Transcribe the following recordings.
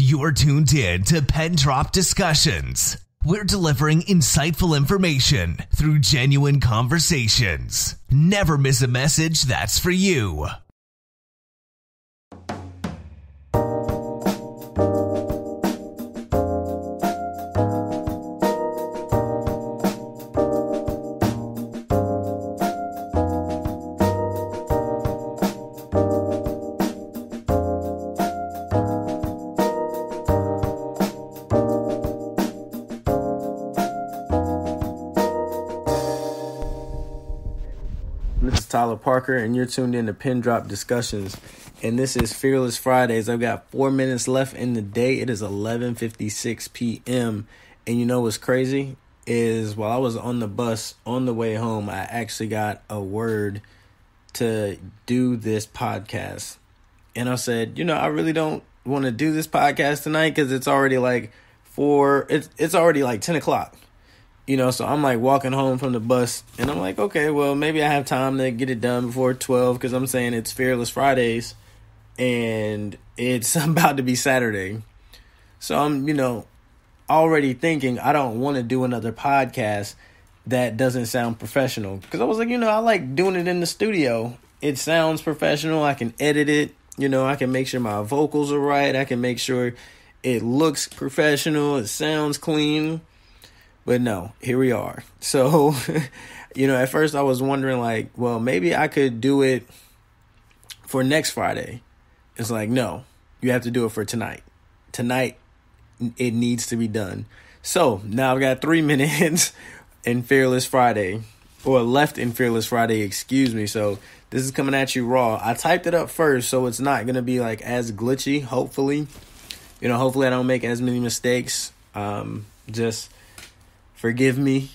You're tuned in to Pen Drop Discussions. We're delivering insightful information through genuine conversations. Never miss a message that's for you. This is Tyler Parker, and you're tuned in to Pen Drop Discussions, and this is Fearless Fridays. I've got 4 minutes left in the day. It is 11:56 p.m., and you know what's crazy is while I was on the bus on the way home, I actually got a word to do this podcast, and I said, I really don't want to do this podcast tonight because it's already like it's already like 10 o'clock. So I'm like walking home from the bus and I'm like, okay, well, maybe I have time to get it done before 12 because I'm saying it's Fearless Fridays and it's about to be Saturday. So I'm, already thinking I don't want to do another podcast that doesn't sound professional because I was like, I like doing it in the studio. It sounds professional. I can edit it. I can make sure my vocals are right. I can make sure it looks professional. It sounds clean. But no, here we are. So, at first I was wondering like, well, maybe I could do it for next Friday. It's like, no, you have to do it for tonight. Tonight, it needs to be done. So now I've got 3 minutes in Fearless Friday, or left in Fearless Friday, excuse me. So this is coming at you raw. I typed it up first, so it's not going to be like as glitchy, hopefully. Hopefully I don't make as many mistakes. Just forgive me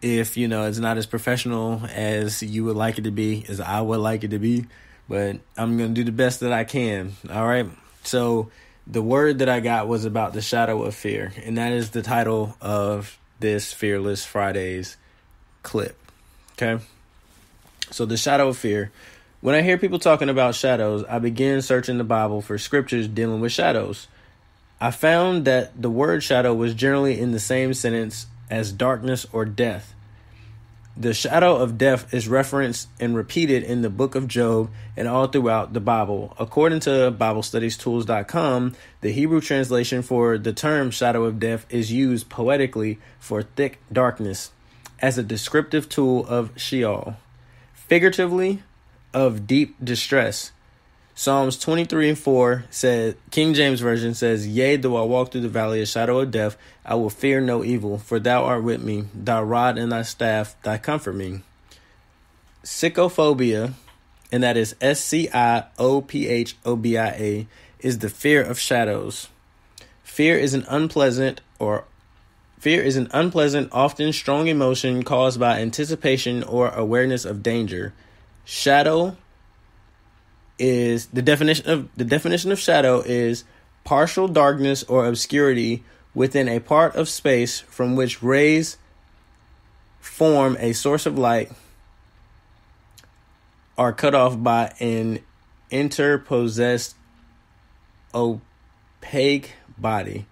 if, it's not as professional as you would like it to be, as I would like it to be, but I'm going to do the best that I can. All right. So the word that I got was about the shadow of fear, and that is the title of this Fearless Fridays clip. Okay. So the shadow of fear. When I hear people talking about shadows, I begin searching the Bible for scriptures dealing with shadows. I found that the word shadow was generally in the same sentence as darkness or death. The shadow of death is referenced and repeated in the book of Job and all throughout the Bible. According to BibleStudiesTools.com, the Hebrew translation for the term shadow of death is used poetically for thick darkness as a descriptive tool of Sheol, figuratively of deep distress. Psalms 23:4 says, King James Version says, "Yea, though I walk through the valley of shadow of death, I will fear no evil, for thou art with me, thy rod and thy staff, thy comfort me." Sycophobia, and that is Sciophophobia, is the fear of shadows. Fear is an unpleasant, often strong emotion caused by anticipation or awareness of danger. Shadow is the definition of shadow is partial darkness or obscurity within a part of space from which rays form a source of light are cut off by an interposed opaque body.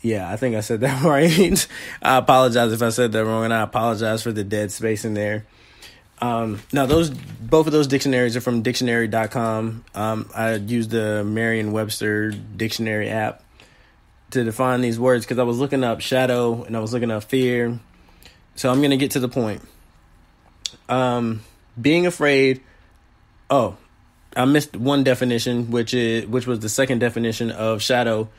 Yeah, I think I said that right. I apologize if I said that wrong, and I apologize for the dead space in there. Now, both of those dictionaries are from dictionary.com. I used the Merriam-Webster dictionary app to define these words because I was looking up shadow and I was looking up fear. So I'm going to get to the point. Being afraid. Oh, I missed one definition, which was the second definition of shadow.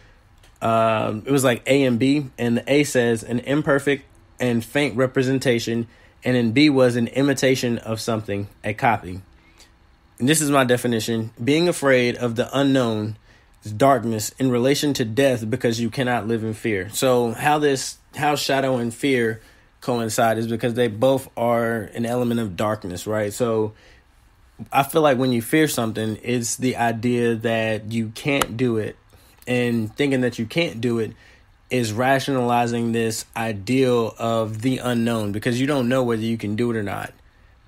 It was like A and B, and the A says an imperfect and faint representation, and then B was an imitation of something, a copy. And this is my definition. Being afraid of the unknown is darkness in relation to death because you cannot live in fear. So how shadow and fear coincide is because they both are an element of darkness, right? So I feel like when you fear something, it's the idea that you can't do it. And thinking that you can't do it is rationalizing this ideal of the unknown because you don't know whether you can do it or not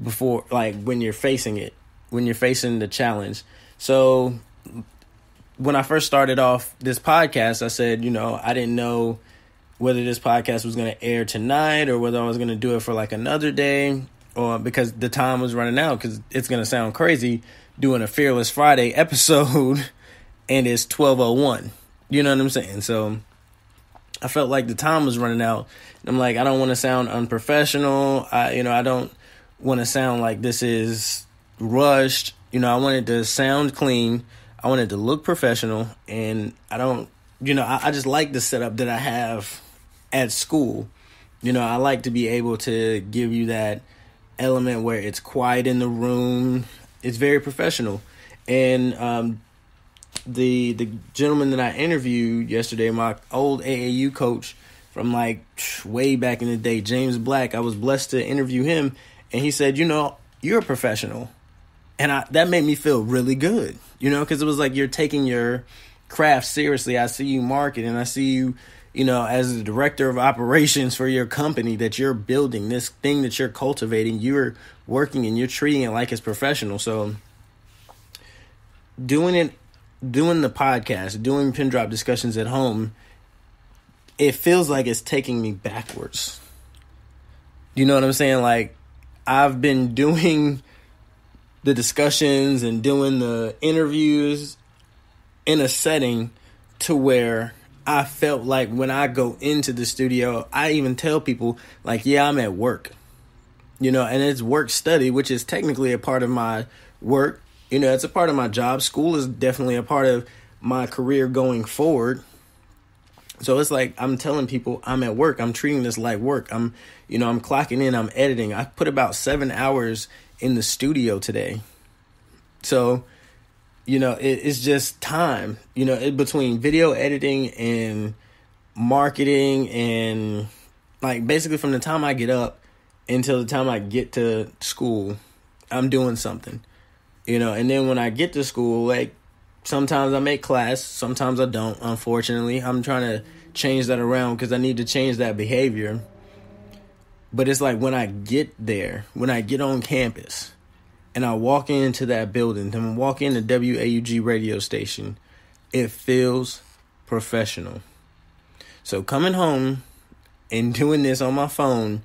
before, like when you're facing it, when you're facing the challenge. So when I first started off this podcast, I said, I didn't know whether this podcast was going to air tonight or whether I was going to do it for like another day, or because the time was running out, because it's going to sound crazy doing a Fearless Friday episode and it's 12:01. You know what I'm saying? So I felt like the time was running out. And I'm like, I don't want to sound unprofessional. I don't want to sound like this is rushed. I wanted to sound clean. I wanted to look professional. And I just like the setup that I have at school. I like to be able to give you that element where it's quiet in the room. It's very professional. And the gentleman that I interviewed yesterday, my old AAU coach from like way back in the day, James Black, I was blessed to interview him, and he said, you're a professional. And that made me feel really good, because it was like you're taking your craft seriously. I see you market, and I see you, as the director of operations for your company, that you're building this thing that you're cultivating. You're working and you're treating it like it's professional. So doing the podcast, doing Pin Drop Discussions at home, it feels like it's taking me backwards. You know what I'm saying? Like, I've been doing the discussions and doing the interviews in a setting to where I felt like when I go into the studio, I even tell people, like, yeah, I'm at work. And it's work study, which is technically a part of my work. It's a part of my job. School is definitely a part of my career going forward. So it's like I'm telling people I'm at work. I'm treating this like work. I'm clocking in. I'm editing. I put about 7 hours in the studio today. So, it's just time, between video editing and marketing, and like basically from the time I get up until the time I get to school, I'm doing something. And then when I get to school, like, sometimes I make class, sometimes I don't, unfortunately. I'm trying to change that around because I need to change that behavior. But it's like when I get there, when I get on campus, and I walk into that building, then walk into WAUG radio station, it feels professional. So coming home and doing this on my phone,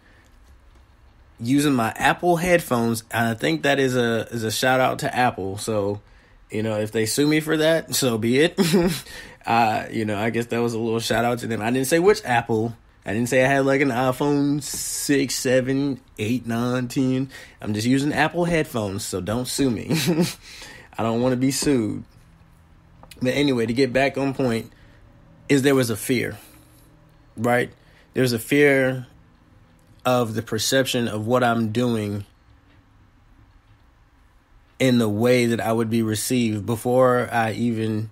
using my Apple headphones, and I think that is a shout out to Apple. So, if they sue me for that, so be it. I guess that was a little shout out to them. I didn't say which Apple. I didn't say I had like an iPhone 6, 7, 8, 9, 10. I'm just using Apple headphones, so don't sue me. I don't want to be sued. But anyway, to get back on point, there was a fear, right? There's a fear of the perception of what I'm doing in the way that I would be received before I even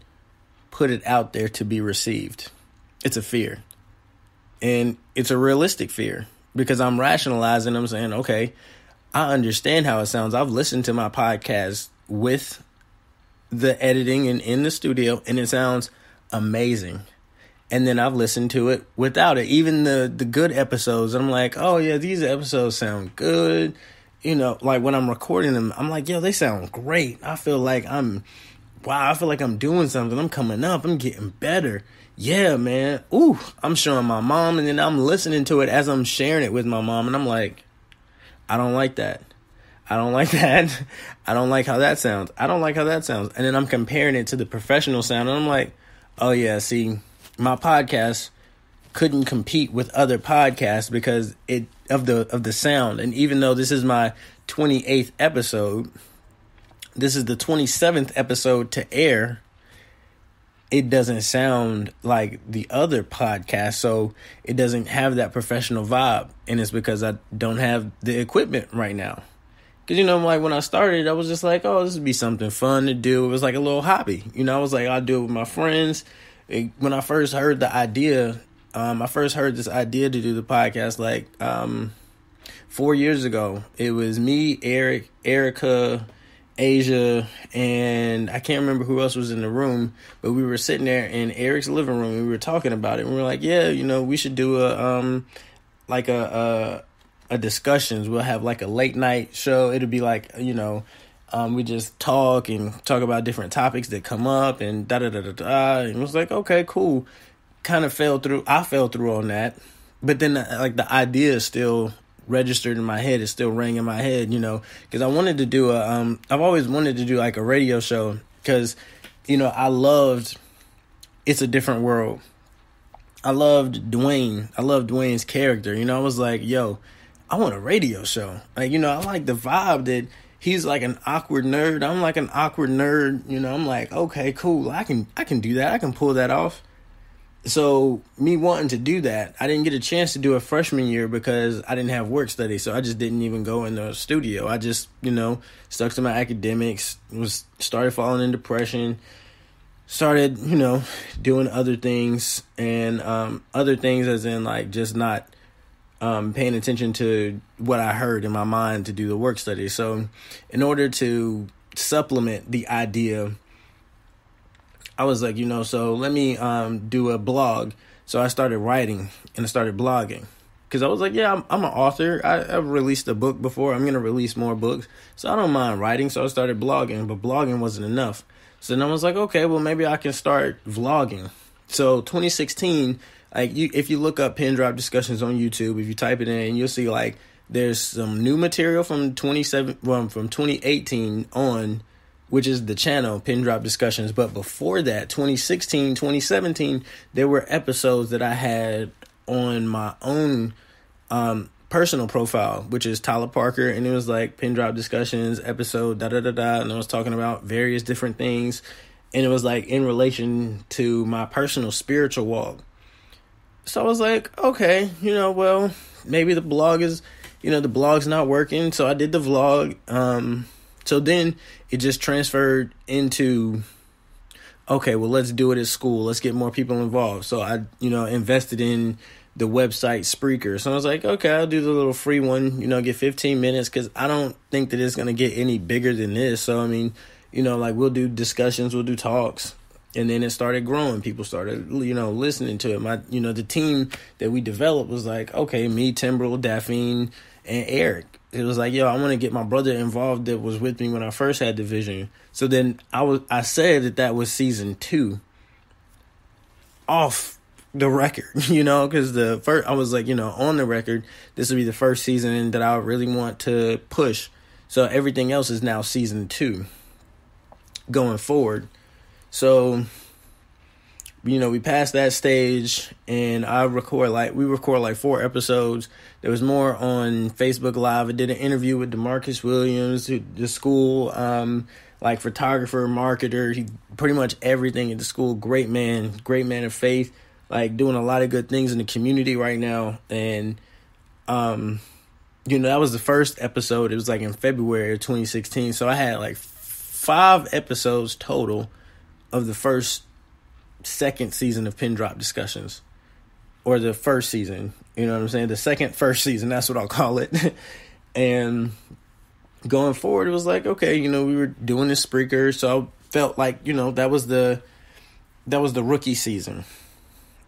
put it out there to be received. It's a fear. And it's a realistic fear because I'm rationalizing. I'm saying, okay, I understand how it sounds. I've listened to my podcast with the editing and in the studio, and it sounds amazing. And then I've listened to it without it, even the good episodes. I'm like, oh, yeah, these episodes sound good. Like when I'm recording them, I'm like, yo, they sound great. I feel like I'm doing something. I'm coming up. I'm getting better. Yeah, man. Ooh, I'm showing my mom, and then I'm listening to it as I'm sharing it with my mom. And I'm like, I don't like that. I don't like that. I don't like how that sounds. I don't like how that sounds. And then I'm comparing it to the professional sound. And I'm like, oh, yeah, see, my podcast couldn't compete with other podcasts because of the sound. And even though this is my 28th episode, this is the 27th episode to air, it doesn't sound like the other podcast. So it doesn't have that professional vibe. And it's because I don't have the equipment right now. Because, like when I started, I was just like, oh, this would be something fun to do. It was like a little hobby. I was like, I'll do it with my friends. When I first heard the idea, this idea to do the podcast like 4 years ago. It was me, Eric, Erica, Asia, and I can't remember who else was in the room, but we were sitting there in Eric's living room and we were talking about it. And we were like, yeah, we should do a discussions. We'll have like a late night show. It'll be like, We just talk about different topics that come up and da-da-da-da-da. And it was like, okay, cool. Kind of fell through. I fell through on that. But then, like, the idea is still registered in my head. It's still rang in my head, because I wanted to do I've always wanted to do, like, a radio show because, I loved It's a Different World. I loved Dwayne. I loved Dwayne's character. I was like, yo, I want a radio show. Like, I like the vibe that he's like an awkward nerd. I'm like an awkward nerd. I'm like, okay, cool. I can do that. I can pull that off. So me wanting to do that, I didn't get a chance to do it freshman year because I didn't have work study. So I just didn't even go in the studio. I just, stuck to my academics, started falling in depression, started, doing other things and other things as in like just not paying attention to what I heard in my mind to do the work study. So in order to supplement the idea, I was like, so let me do a blog. So I started writing and I started blogging because I was like, yeah, I'm an author. I've released a book before. I'm going to release more books. So I don't mind writing. So I started blogging, but blogging wasn't enough. So then I was like, okay, well, maybe I can start vlogging. So 2016, like if you look up Pin Drop Discussions on YouTube, if you type it in, you'll see like there's some new material from 2018 on, which is the channel Pin Drop Discussions. But before that, 2016, 2017, there were episodes that I had on my own personal profile, which is Tyler Parker, and it was like Pin Drop Discussions episode da-da-da-da, and I was talking about various different things, and it was like in relation to my personal spiritual walk. So I was like, okay, well, maybe the blog is, the blog's not working, so I did the vlog. So then it just transferred into, okay, well, let's do it at school. Let's get more people involved. So I, invested in the website Spreaker. So I was like, okay, I'll do the little free one, get 15 minutes because I don't think that it's going to get any bigger than this. So, I mean, like we'll do discussions, we'll do talks. And then it started growing. People started, listening to it. The team that we developed was like, okay, me, Timbrel, Daphne, and Eric. It was like, yo, I want to get my brother involved that was with me when I first had the vision. So then I said that was season 2 off the record, because the first, I was like, on the record, this will be the first season that I really want to push. So everything else is now season 2 going forward. So, we passed that stage and we record like 4 episodes. There was more on Facebook Live. I did an interview with DeMarcus Williams, the school, like photographer, marketer. He pretty much everything at the school. Great man of faith, like doing a lot of good things in the community right now. And, that was the first episode. It was like in February of 2016. So I had like 5 episodes total of the second season of Pin Drop Discussions, or the first season, you know what I'm saying? The first season, that's what I'll call it. And going forward, it was like, okay, we were doing this Spreaker, so I felt like, that was the rookie season,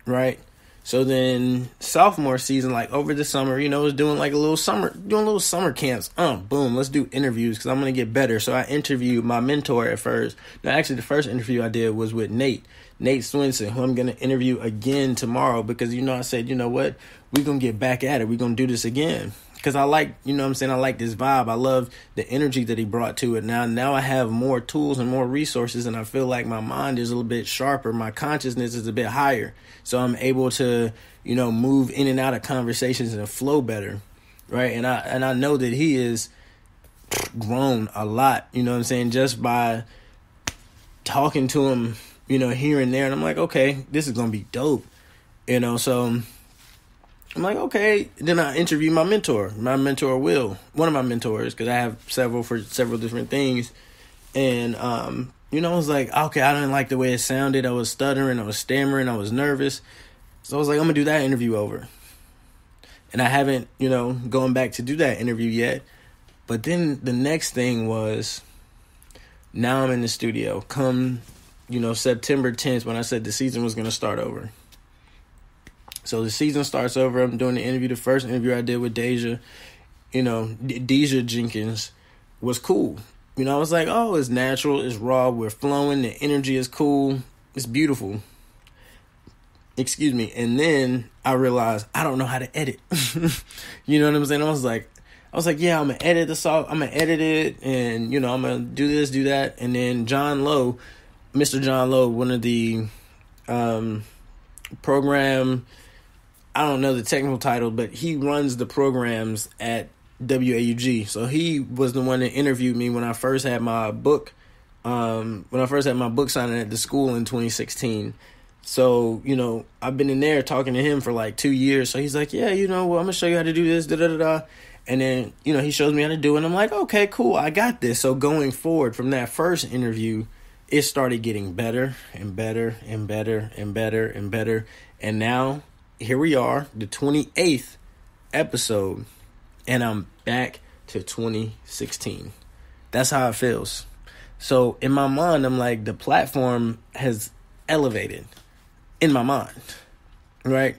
right? So then sophomore season, like over the summer, was doing little summer camps. Boom, let's do interviews because I'm going to get better. So I interviewed my mentor at first. Now, actually, the first interview I did was with Nate Swinson, who I'm going to interview again tomorrow because, I said, what, we're going to get back at it. We're going to do this again. Because I like, I like this vibe. I love the energy that he brought to it. Now I have more tools and more resources, and I feel like my mind is a little bit sharper. My consciousness is a bit higher. So I'm able to, move in and out of conversations and flow better, right? And I know that he is grown a lot, just by talking to him, here and there. And I'm like, okay, this is going to be dope, so I'm like, okay. Then I interview my mentor, Will, one of my mentors, because I have several for several different things. And, I was like, okay, I didn't like the way it sounded. I was stuttering, I was stammering, I was nervous. So I was like, I'm going to do that interview over. And I haven't, going back to do that interview yet. But then the next thing was, now I'm in the studio. Come, September 10th, when I said the season was going to start over. So the season starts over. I'm doing the interview. The first interview I did with Deja Jenkins was cool. I was like, oh, it's natural, it's raw, we're flowing, the energy is cool, it's beautiful. Excuse me. And then I realized I don't know how to edit. You know what I'm saying? I was like, yeah, I'm going to edit the song. I'm going to edit it. And, I'm going to do this, do that. And then Mr. John Lowe, one of the program, I don't know the technical title, but he runs the programs at WAUG. So he was the one that interviewed me when I first had my book, signing at the school in 2016. So, I've been in there talking to him for like 2 years. So he's like, yeah, well, I'm going to show you how to do this, da-da-da-da. And then, he shows me how to do it. And I'm like, okay, cool, I got this. So going forward from that first interview, it started getting better and better and better and better and better. And now, here we are, the 28th episode. And I'm back to 2016. That's how it feels. So in my mind, I'm like, the platform has elevated. In my mind, right?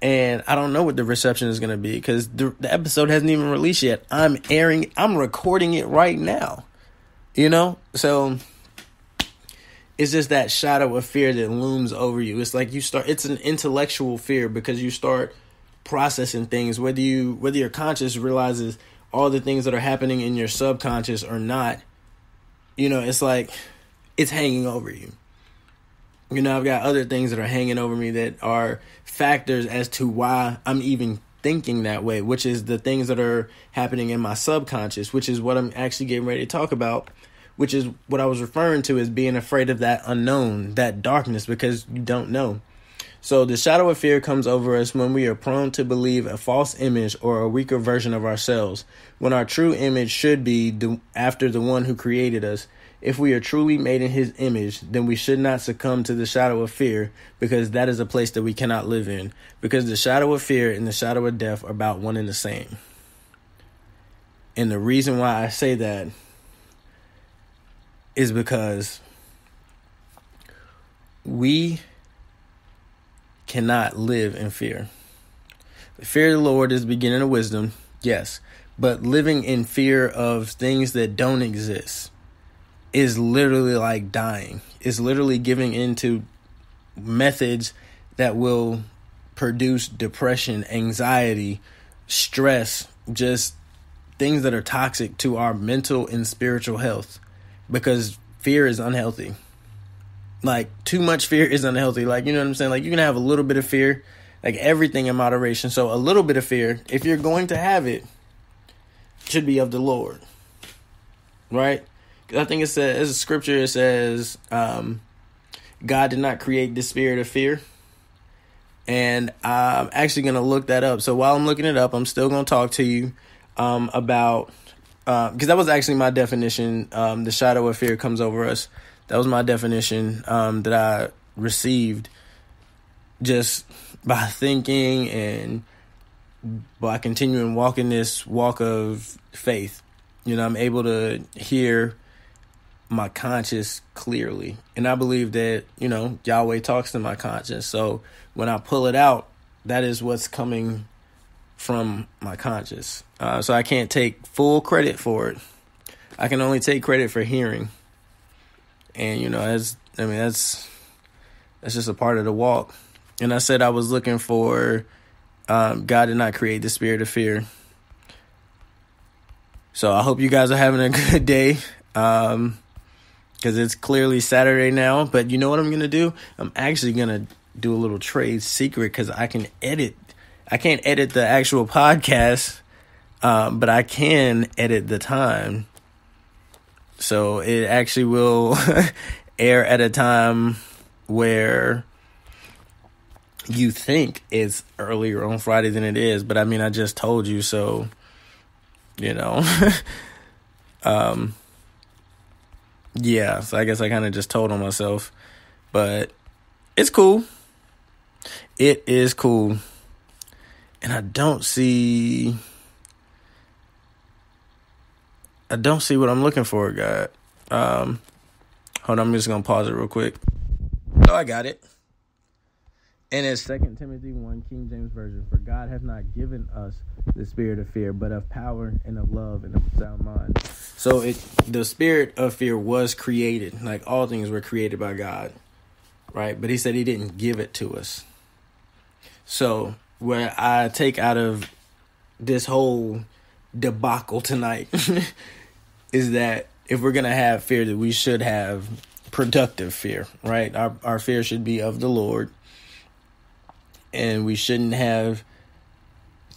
And I don't know what the reception is going to be because the episode hasn't even released yet. I'm recording it right now, So it's just that shadow of fear that looms over you. It's like it's an intellectual fear because you start processing things, whether your conscious realizes all the things that are happening in your subconscious or not, it's like it's hanging over you. I've got other things that are hanging over me that are factors as to why I'm even thinking that way, which is the things that are happening in my subconscious, which is what I'm actually getting ready to talk about, which is what I was referring to as being afraid of that unknown, that darkness, because you don't know. So the shadow of fear comes over us when we are prone to believe a false image or a weaker version of ourselves, when our true image should be after the one who created us. If we are truly made in his image, then we should not succumb to the shadow of fear, because that is a place that we cannot live in, because the shadow of fear and the shadow of death are about one and the same. And the reason why I say that is because we cannot live in fear. The fear of the Lord is the beginning of wisdom, yes, but living in fear of things that don't exist is literally like dying. It's literally giving into methods that will produce depression, anxiety, stress, just things that are toxic to our mental and spiritual health, because fear is unhealthy. Like, too much fear is unhealthy. Like, you know what I'm saying? Like, you can have a little bit of fear, like everything in moderation. So a little bit of fear, if you're going to have it, should be of the Lord, right? I think it says, as a scripture, it says, God did not create the spirit of fear. And I'm actually going to look that up. So while I'm looking it up, I'm still going to talk to you about, because that was actually my definition. The shadow of fear comes over us. That was my definition that I received just by thinking and by continuing walking this walk of faith. I'm able to hear my conscience clearly. And I believe that, Yahweh talks to my conscience. So when I pull it out, that is what's coming from my conscience. So I can't take full credit for it. I can only take credit for hearing. And, that's just a part of the walk. And I said I was looking for, God did not create the spirit of fear. So I hope you guys are having a good day. Because it's clearly Saturday now. But you know what I'm going to do? I'm actually going to do a little trade secret, because I can edit. I can't edit the actual podcast, but I can edit the time. So it actually will air at a time where you think it's earlier on Friday than it is. But I just told you, so, yeah, so I guess I kind of just told on myself, but it's cool. It is cool. And I don't see what I'm looking for, God. Hold on, I'm just going to pause it real quick. Oh, I got it. And it's 2 Timothy 1, King James Version. For God hath not given us the spirit of fear, but of power and of love and of a sound mind. So the spirit of fear was created. Like all things were created by God. Right? But he said he didn't give it to us. So what I take out of this whole debacle tonight is that if we're going to have fear, that we should have productive fear, right? Our fear should be of the Lord. And we shouldn't have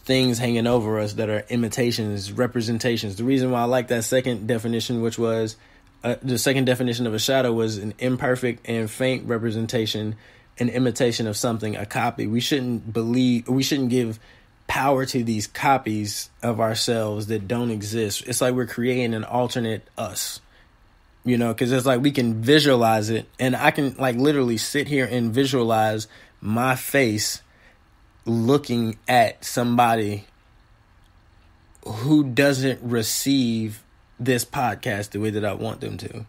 things hanging over us that are imitations, representations. The reason why I like that second definition, which was the second definition of a shadow, was an imperfect and faint representation, an imitation of something, a copy. We shouldn't give power to these copies of ourselves that don't exist. It's like we're creating an alternate us, because it's like we can visualize it. And I can like literally sit here and visualize my face looking at somebody who doesn't receive this podcast the way that I want them to.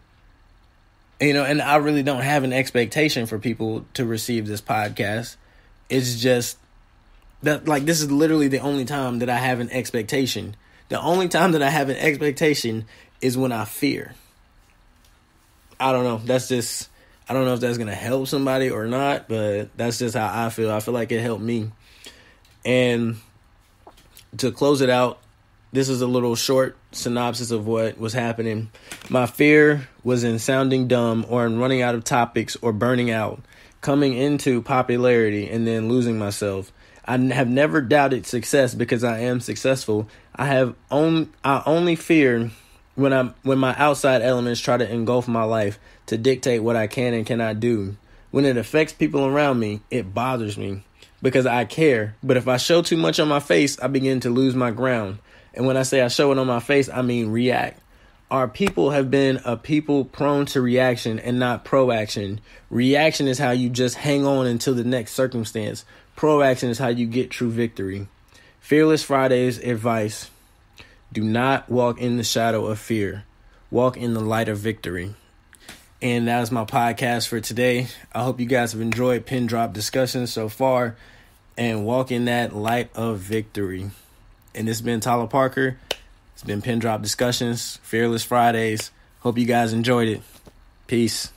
And I really don't have an expectation for people to receive this podcast. It's just that, like, this is literally the only time that I have an expectation. The only time that I have an expectation is when I fear. I don't know. I don't know if that's going to help somebody or not, but that's just how I feel. I feel like it helped me. And to close it out, this is a little short synopsis of what was happening. My fear was in sounding dumb or in running out of topics or burning out, coming into popularity and then losing myself. I have never doubted success because I am successful. I only fear when my outside elements try to engulf my life to dictate what I can and cannot do. When it affects people around me, it bothers me because I care. But if I show too much on my face, I begin to lose my ground. And when I say I show it on my face, I mean react. Our people have been a people prone to reaction and not proaction. Reaction is how you just hang on until the next circumstance. Proaction is how you get true victory. Fearless Friday's advice: do not walk in the shadow of fear. Walk in the light of victory. And that was my podcast for today. I hope you guys have enjoyed Pin Drop Discussions so far. And walk in that light of victory. And this has been Tyler Parker. It's been Pin Drop Discussions, Fearless Fridays. Hope you guys enjoyed it. Peace.